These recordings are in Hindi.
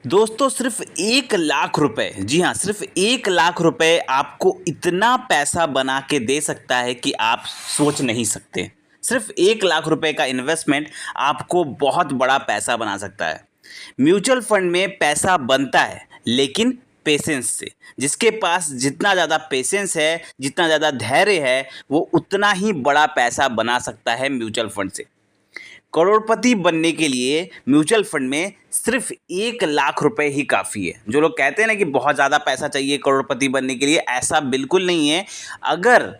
दोस्तों सिर्फ 1 लाख रुपए, जी हाँ, सिर्फ 1 लाख रुपए आपको इतना पैसा बना के दे सकता है कि आप सोच नहीं सकते। सिर्फ 1 लाख रुपए का इन्वेस्टमेंट आपको बहुत बड़ा पैसा बना सकता है। म्यूचुअल फंड में पैसा बनता है लेकिन पेशेंस से। जिसके पास जितना ज़्यादा पेशेंस है, जितना ज़्यादा धैर्य है, वो उतना ही बड़ा पैसा बना सकता है म्यूचुअल फंड से। करोड़पति बनने के लिए म्यूचुअल फंड में सिर्फ 1 लाख रुपए ही काफ़ी है। जो लोग कहते हैं ना कि बहुत ज़्यादा पैसा चाहिए करोड़पति बनने के लिए, ऐसा बिल्कुल नहीं है। अगर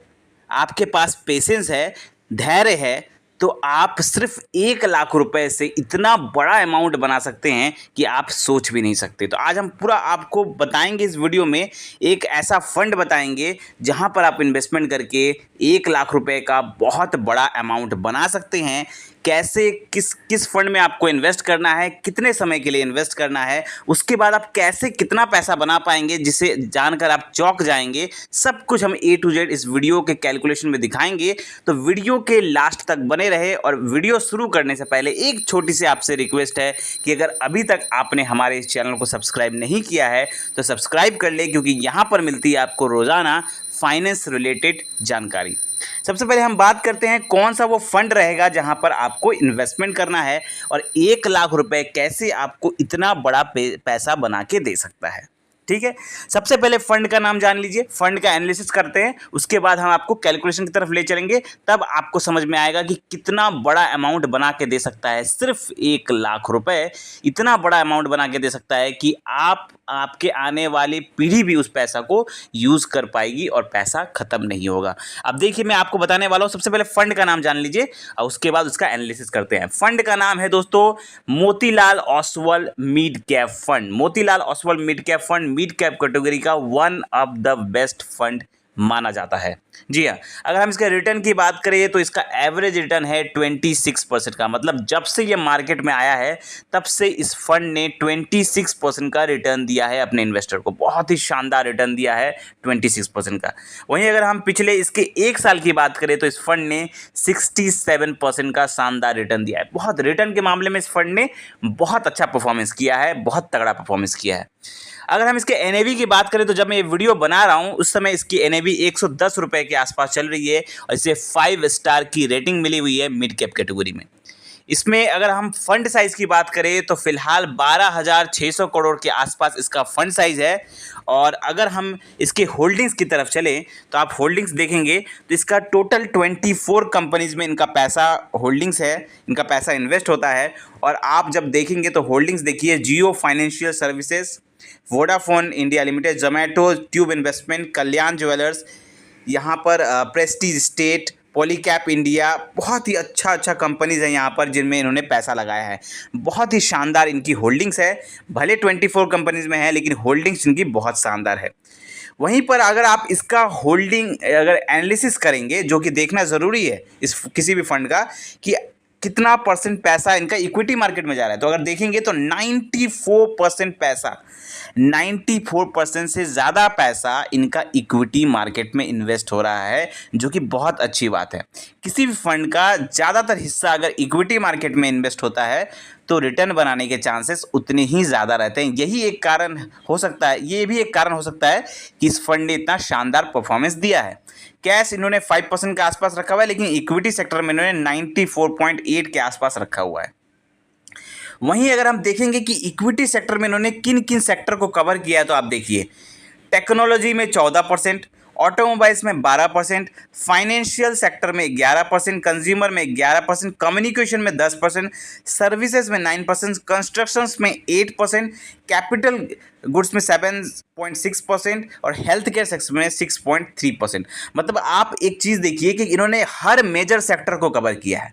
आपके पास पेशेंस है, धैर्य है, तो आप सिर्फ 1 लाख रुपए से इतना बड़ा अमाउंट बना सकते हैं कि आप सोच भी नहीं सकते। तो आज हम पूरा आपको बताएंगे इस वीडियो में, एक ऐसा फंड बताएंगे जहां पर आप इन्वेस्टमेंट करके 1 लाख रुपए का बहुत बड़ा अमाउंट बना सकते हैं। कैसे, किस किस फंड में आपको इन्वेस्ट करना है, कितने समय के लिए इन्वेस्ट करना है, उसके बाद आप कैसे कितना पैसा बना पाएंगे जिसे जानकर आप चौंक जाएंगे। सब कुछ हम A to Z इस वीडियो के कैलकुलेशन में दिखाएंगे। तो वीडियो के लास्ट तक बने रहे। और वीडियो शुरू करने से पहले एक छोटी सी आपसे रिक्वेस्ट है कि अगर अभी तक आपने हमारे इस चैनल को सब्सक्राइब नहीं किया है तो सब्सक्राइब कर ले, क्योंकि यहाँ पर मिलती है आपको रोज़ाना फाइनेंस रिलेटेड जानकारी। सबसे पहले हम बात करते हैं कौन सा वो फंड रहेगा जहां पर आपको इन्वेस्टमेंट करना है और 1 लाख रुपए कैसे आपको इतना बड़ा पैसा बना के दे सकता है। ठीक है, सबसे पहले फंड का नाम जान लीजिए, फंड का एनालिसिस करते हैं, उसके बाद हम आपको कैलकुलेशन की तरफ ले चलेंगे। तब आपको समझ में आएगा कि कितना बड़ा अमाउंट बना के दे सकता है। सिर्फ 1 लाख रुपए इतना बड़ा अमाउंट बना के दे सकता है कि आपके आने वाली पीढ़ी भी उस पैसा को यूज़ कर पाएगी और पैसा खत्म नहीं होगा। अब देखिए, मैं आपको बताने वाला हूँ। सबसे पहले फंड का नाम जान लीजिए और उसके बाद उसका एनालिसिस करते हैं। फंड का नाम है दोस्तों Motilal Oswal mid cap fund. Motilal Oswal mid cap fund mid cap category का one of the best fund माना जाता है। जी हाँ, अगर हम इसके रिटर्न की बात करें तो इसका एवरेज रिटर्न है 26% का। मतलब जब से ये मार्केट में आया है तब से इस फंड ने 26% का रिटर्न दिया है अपने इन्वेस्टर को। बहुत ही शानदार रिटर्न दिया है 26% का। वहीं अगर हम पिछले इसके 1 साल की बात करें तो इस फंड ने 67% का शानदार रिटर्न दिया है। बहुत रिटर्न के मामले में इस फंड ने बहुत अच्छा परफॉर्मेंस किया है, बहुत तगड़ा परफॉर्मेंस किया है। अगर हम इसके एनएवी की बात करें तो जब मैं ये वीडियो बना रहा हूँ उस समय इसकी एनएवी 110 रुपये के आसपास चल रही है और इसे 5 स्टार की रेटिंग मिली हुई है मिड कैप कैटेगरी में। इसमें अगर हम फंड साइज़ की बात करें तो फिलहाल 12,600 करोड़ के आसपास इसका फंड साइज़ है। और अगर हम इसके होल्डिंग्स की तरफ चलें तो आप होल्डिंग्स देखेंगे तो इसका टोटल 24 कंपनीज़ में इनका पैसा होल्डिंग्स है, इनका पैसा इन्वेस्ट होता है। और आप जब देखेंगे तो होल्डिंग्स देखिए, Jio financial services, Vodafone India limited, Zomato, tube investment, Kalyan jewellers, यहाँ पर प्रेस्टीज स्टेट, पॉलीकैप इंडिया, बहुत ही अच्छा कंपनीज हैं यहाँ पर जिनमें इन्होंने पैसा लगाया है। बहुत ही शानदार इनकी होल्डिंग्स है। भले 24 कंपनीज में है लेकिन होल्डिंग्स इनकी बहुत शानदार है। वहीं पर अगर आप इसका होल्डिंग अगर एनालिसिस करेंगे, जो कि देखना ज़रूरी है इस किसी भी फंड का, कि कितना परसेंट पैसा इनका इक्विटी मार्केट में जा रहा है, तो अगर देखेंगे तो 94% पैसा, 94% से ज़्यादा पैसा इनका इक्विटी मार्केट में इन्वेस्ट हो रहा है, जो कि बहुत अच्छी बात है। किसी भी फंड का ज़्यादातर हिस्सा अगर इक्विटी मार्केट में इन्वेस्ट होता है तो रिटर्न बनाने के चांसेस उतने ही ज़्यादा रहते हैं। यही एक कारण हो सकता है, ये भी एक कारण हो सकता है कि इस फंड ने इतना शानदार परफॉर्मेंस दिया है। कैश इन्होंने 5% के आसपास रखा हुआ है, लेकिन इक्विटी सेक्टर में इन्होंने 94.8 के आसपास रखा हुआ है। वहीं अगर हम देखेंगे कि इक्विटी सेक्टर में इन्होंने किन किन सेक्टर को कवर किया है तो आप देखिए, टेक्नोलॉजी में 14%, ऑटोमोबाइल्स में 12%, फाइनेंशियल सेक्टर में 11%, कंज्यूमर में 11%, कम्युनिकेशन में 10%, सर्विसेज में 9%, कंस्ट्रक्शंस में 8%, कैपिटल गुड्स में 7.6% और हेल्थ केयर सेक्टर में 6.3%। मतलब आप एक चीज़ देखिए कि इन्होंने हर मेजर सेक्टर को कवर किया है।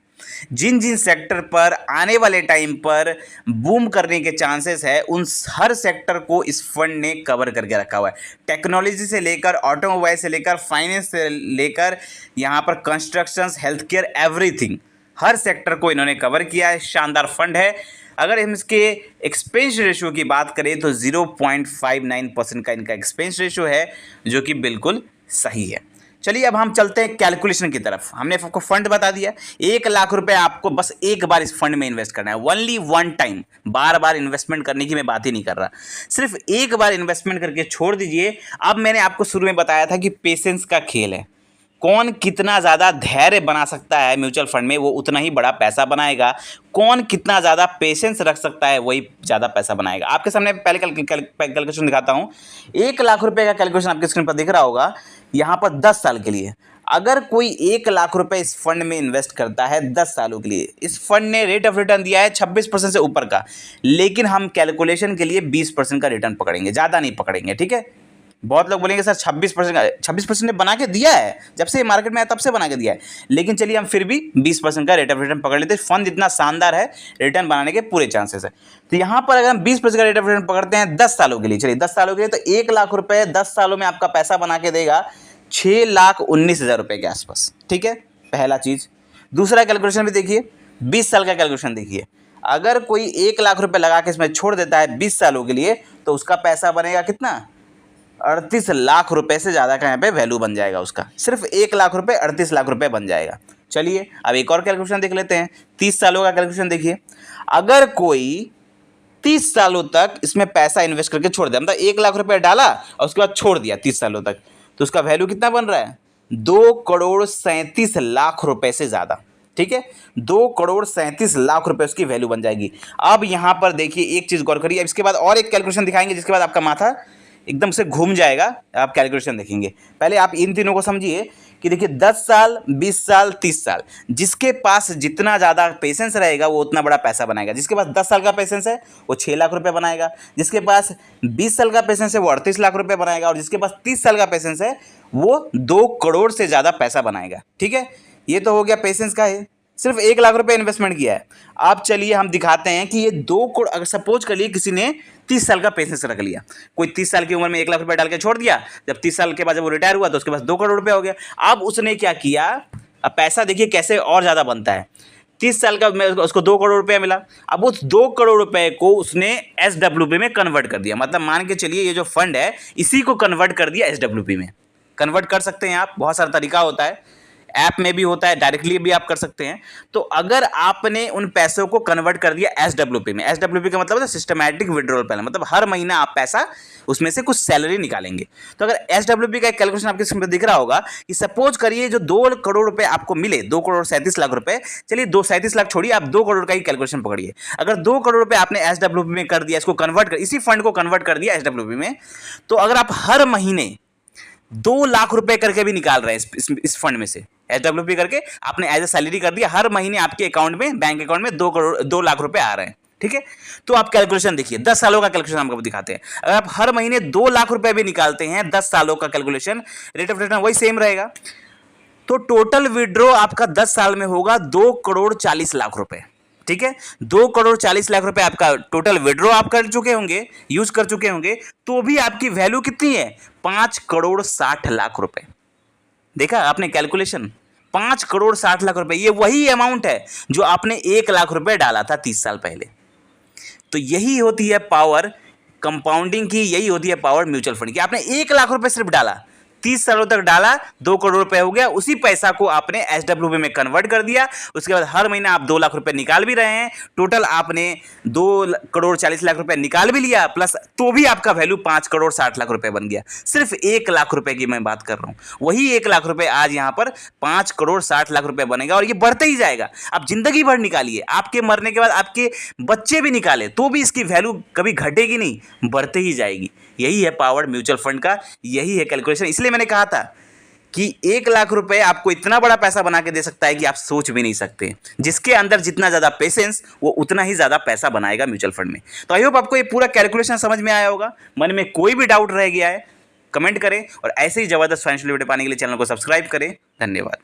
जिन जिन सेक्टर पर आने वाले टाइम पर बूम करने के चांसेस है उन हर सेक्टर को इस फंड ने कवर करके रखा हुआ है। टेक्नोलॉजी से लेकर, ऑटोमोबाइल से लेकर, फाइनेंस से लेकर, यहाँ पर कंस्ट्रक्शंस, हेल्थ केयर, एवरीथिंग, हर सेक्टर को इन्होंने कवर किया है। शानदार फंड है। अगर हम इसके एक्सपेंस रेशियो की बात करें तो 0.59% का इनका एक्सपेंस रेशियो है, जो कि बिल्कुल सही है। चलिए अब हम चलते हैं कैलकुलेशन की तरफ। हमने आपको फंड बता दिया, 1 लाख रुपए आपको बस एक बार इस फंड में इन्वेस्ट करना है, ओनली वन टाइम। बार बार इन्वेस्टमेंट करने की मैं बात ही नहीं कर रहा, सिर्फ एक बार इन्वेस्टमेंट करके छोड़ दीजिए। अब मैंने आपको शुरू में बताया था कि पेशेंस का खेल है, कौन कितना ज़्यादा धैर्य बना सकता है म्यूचुअल फंड में वो उतना ही बड़ा पैसा बनाएगा, कौन कितना ज़्यादा पेशेंस रख सकता है वही ज़्यादा पैसा बनाएगा। आपके सामने पहले कैलकुलेशन दिखाता हूँ। 1 लाख रुपए का कैलकुलेशन आपके स्क्रीन पर दिख रहा होगा, यहाँ पर 10 साल के लिए। अगर कोई 1 लाख रुपए इस फंड में इन्वेस्ट करता है 10 सालों के लिए, इस फंड ने रेट ऑफ रिटर्न दिया है 26% से ऊपर का, लेकिन हम कैलकुलेशन के लिए 20% का रिटर्न पकड़ेंगे, ज़्यादा नहीं पकड़ेंगे, ठीक है। बहुत लोग बोलेंगे सर 26% का, 26% ने बना के दिया है, जब से मार्केट में आया तब से बना के दिया है, लेकिन चलिए हम फिर भी 20% का रेट ऑफ रिटर्न पकड़ लेते हैं। फंड इतना शानदार है, रिटर्न बनाने के पूरे चांसेस है। तो यहाँ पर अगर हम 20% का रेट ऑफ रिटर्न पकड़ते हैं 10 सालों के लिए, चलिए 10 सालों के लिए, तो 1 लाख रुपए 10 सालों में आपका पैसा बना के देगा 6,19,000 रुपये के आसपास, ठीक है, पहला चीज़। दूसरा कैलकुलेशन भी देखिए, 20 साल का कैलकुलेशन देखिए। अगर कोई 1 लाख रुपए लगा के इसमें छोड़ देता है 20 सालों के लिए, तो उसका पैसा बनेगा कितना, 38 लाख रुपए से ज़्यादा का यहाँ पे वैल्यू बन जाएगा उसका। सिर्फ 1 लाख रुपए 38 लाख रुपए बन जाएगा। चलिए अब एक और कैलकुलेशन देख लेते हैं, 30 सालों का कैलकुलेशन देखिए। अगर कोई 30 सालों तक इसमें पैसा इन्वेस्ट करके छोड़ दिया, मतलब 1 लाख रुपए डाला और उसके बाद छोड़ दिया 30 सालों तक, तो उसका वैल्यू कितना बन रहा है, 2,37 लाख रुपए से ज़्यादा, ठीक है, 2,37 लाख रुपए उसकी वैल्यू बन जाएगी। अब यहाँ पर देखिए एक चीज़ गौर करिए, अब इसके बाद और एक कैलकुलेशन दिखाएंगे जिसके बाद आपका माथा एकदम से घूम जाएगा, आप कैलकुलेशन देखेंगे। पहले आप इन तीनों को समझिए कि देखिए 10 साल, 20 साल, 30 साल, जिसके पास जितना ज़्यादा पेशेंस रहेगा वो उतना बड़ा पैसा बनाएगा। जिसके पास 10 साल का पेशेंस है वो 6 लाख रुपए बनाएगा, जिसके पास 20 साल का पेशेंस है वो 38 लाख रुपए बनाएगा, और जिसके पास 30 साल का पेशेंस है वो 2 करोड़ से ज़्यादा पैसा बनाएगा, ठीक है। ये तो हो गया पेशेंस का है, सिर्फ 1 लाख रुपए इन्वेस्टमेंट किया है। अब चलिए हम दिखाते हैं कि ये 2 करोड़, अगर सपोज करिए किसी ने 30 साल का पेशेंस रख लिया, कोई 30 साल की उम्र में 1 लाख रुपए डाल के छोड़ दिया, जब 30 साल के बाद जब वो रिटायर हुआ तो उसके पास 2 करोड़ रुपए हो गया। अब उसने क्या किया, अब पैसा देखिए कैसे और ज़्यादा बनता है। 30 साल का में उसको 2 करोड़ रुपया मिला, अब उस 2 करोड़ रुपए को उसने SWP में कन्वर्ट कर दिया, मतलब मान के चलिए ये जो फंड है इसी को कन्वर्ट कर दिया SWP में। कन्वर्ट कर सकते हैं आप, बहुत सारा तरीका होता है, ऐप में भी होता है, डायरेक्टली भी आप कर सकते हैं। तो अगर आपने उन पैसों को कन्वर्ट कर दिया SWP में, SWP का मतलब है सिस्टमैटिक विड्रॉल प्लान, मतलब हर महीना आप पैसा उसमें से कुछ सैलरी निकालेंगे। तो अगर SWP का एक कैलकुलेशन आपके स्क्रीन पर दिख रहा होगा कि सपोज करिए जो 2 करोड़ रुपए आपको मिले, 2,37 लाख रुपए, चलिए 37 लाख छोड़िए, आप 2 करोड़ का ही कैलकुलेशन पकड़िए। अगर 2 करोड़ रुपए आपने SWP में कर दिया, इसको कन्वर्ट कर, इसी फंड को कन्वर्ट कर दिया SWP में, तो अगर आप हर महीने 2 लाख रुपए करके भी निकाल रहे हैं इस फंड में से, SWP करके आपने एज ए सैलरी कर दिया, हर महीने आपके अकाउंट में, बैंक अकाउंट में 2 लाख रुपए आ रहे हैं, ठीक है। तो आप कैलकुलेशन देखिए, 10 सालों का कैलकुलेशन आपको दिखाते हैं। अगर आप हर महीने 2 लाख रुपए भी निकालते हैं 10 सालों का कैलकुलेशन, रेट ऑफ रिटर्न वही सेम रहेगा, तो टोटल विड्रॉ आपका 10 साल में होगा 2,40 लाख रुपए, ठीक है। 2,40 लाख रुपए आपका टोटल विड्रॉ आप कर चुके होंगे, यूज कर चुके होंगे, तो भी आपकी वैल्यू कितनी है, 5,60 लाख रुपए। देखा आपने कैलकुलेशन, 5,60 लाख रुपए, ये वही अमाउंट है जो आपने 1 लाख रुपए डाला था 30 साल पहले। तो यही होती है पावर कंपाउंडिंग की, यही होती है पावर म्यूचुअल फंड की। आपने 1 लाख रुपए सिर्फ डाला, 30 सालों तक डाला, 2 करोड़ रुपए हो गया, उसी पैसा को आपने SWP में कन्वर्ट कर दिया, उसके बाद हर महीने आप 2 लाख रुपए निकाल भी रहे हैं, टोटल आपने 2,40 लाख रुपए निकाल भी लिया, प्लस तो भी आपका वैल्यू 5,60 लाख रुपए बन गया। सिर्फ 1 लाख रुपए की मैं बात कर रहा हूं, वही 1 लाख रुपए आज यहां पर 5,60 लाख रुपए बनेगा, और ये बढ़ते ही जाएगा। आप जिंदगी भर निकालिए, आपके मरने के बाद आपके बच्चे भी निकाले तो भी इसकी वैल्यू कभी घटेगी नहीं, बढ़ते ही जाएगी। यही है पावर म्यूचुअल फंड का, यही है कैलकुलेशन। इसलिए मैंने कहा था कि 1 लाख रुपए आपको इतना बड़ा पैसा बना के दे सकता है कि आप सोच भी नहीं सकते। जिसके अंदर जितना ज़्यादा पेशेंस, वो उतना ही ज़्यादा पैसा बनाएगा म्यूचुअल फंड में। तो आई होप आपको ये पूरा कैलकुलेशन समझ में आया होगा। मन में कोई भी डाउट रह गया है कमेंट करें, और ऐसे ही ज़बरदस्त फाइनेंशियल वीडियो पाने के लिए चैनल को सब्सक्राइब करें। धन्यवाद।